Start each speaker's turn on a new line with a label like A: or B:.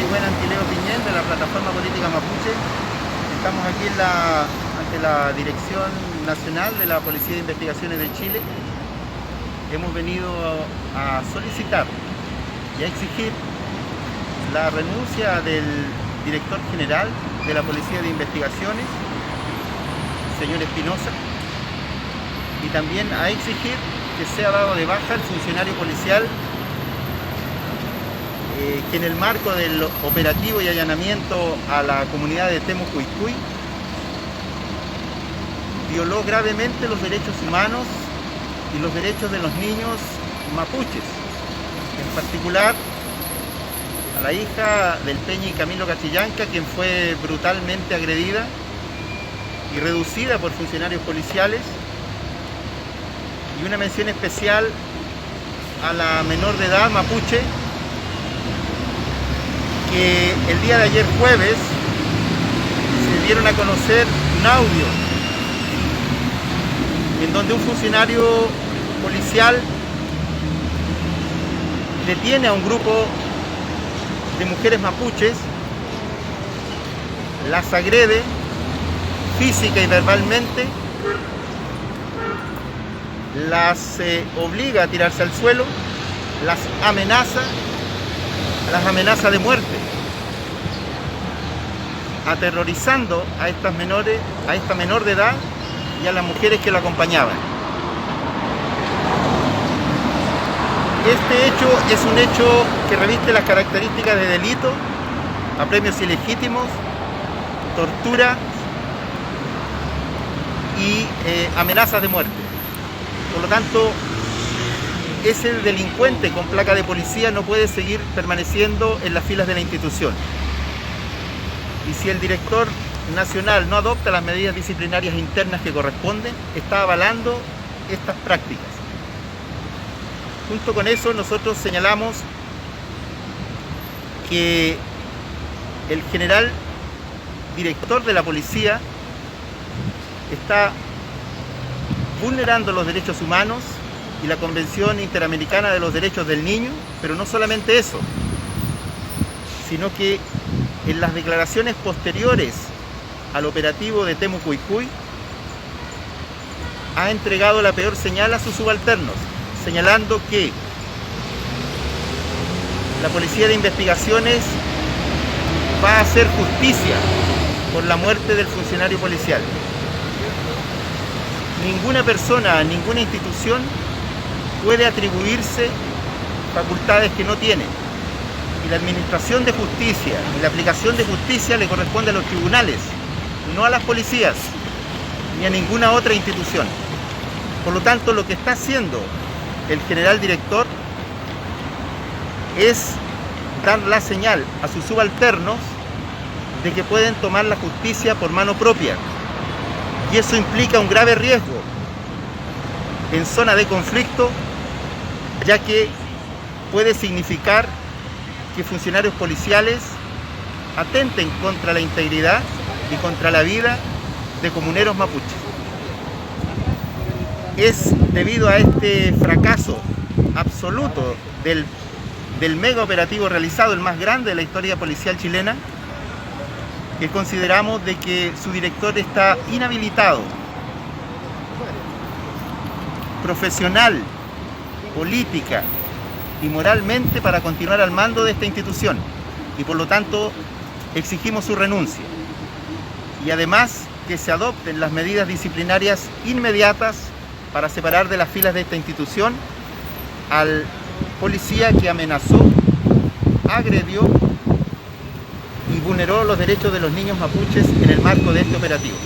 A: Sigüen Antileo Piñén, de la plataforma política mapuche. Estamos aquí ante la Dirección Nacional de la Policía de Investigaciones de Chile. Hemos venido a solicitar y a exigir la renuncia del director general de la Policía de Investigaciones, señor Espinosa, y también a exigir que sea dado de baja el funcionario policial que en el marco del operativo y allanamiento a la comunidad de Temucuicui violó gravemente los derechos humanos y los derechos de los niños mapuches, en particular a la hija del Peñi Camilo Cachillanca, quien fue brutalmente agredida y reducida por funcionarios policiales, y una mención especial a la menor de edad mapuche, que el día de ayer jueves se dieron a conocer un audio en donde un funcionario policial detiene a un grupo de mujeres mapuches, las agrede física y verbalmente, las obliga a tirarse al suelo, las amenaza de muerte, aterrorizando a estas menores, a esta menor de edad y a las mujeres que la acompañaban. Este hecho es un hecho que reviste las características de delito, apremios ilegítimos, tortura y amenazas de muerte. Por lo tanto, ese delincuente con placa de policía no puede seguir permaneciendo en las filas de la institución. Y si el director nacional no adopta las medidas disciplinarias internas que corresponden, está avalando estas prácticas. Junto con eso, nosotros señalamos que el general director de la policía está vulnerando los derechos humanos y la Convención Interamericana de los Derechos del Niño, pero no solamente eso, sino que en las declaraciones posteriores al operativo de Temucuicui ha entregado la peor señal a sus subalternos, señalando que la Policía de Investigaciones va a hacer justicia por la muerte del funcionario policial. Ninguna persona, ninguna institución puede atribuirse facultades que no tiene. Y la administración de justicia y la aplicación de justicia le corresponde a los tribunales, no a las policías, ni a ninguna otra institución. Por lo tanto, lo que está haciendo el general director es dar la señal a sus subalternos de que pueden tomar la justicia por mano propia. Y eso implica un grave riesgo en zona de conflicto, ya que puede significar que funcionarios policiales atenten contra la integridad y contra la vida de comuneros mapuches. Es debido a este fracaso absoluto del mega operativo realizado, el más grande de la historia policial chilena, que consideramos de que su director está inhabilitado, profesional, política y moralmente para continuar al mando de esta institución, y por lo tanto exigimos su renuncia y además que se adopten las medidas disciplinarias inmediatas para separar de las filas de esta institución al policía que amenazó, agredió y vulneró los derechos de los niños mapuches en el marco de este operativo.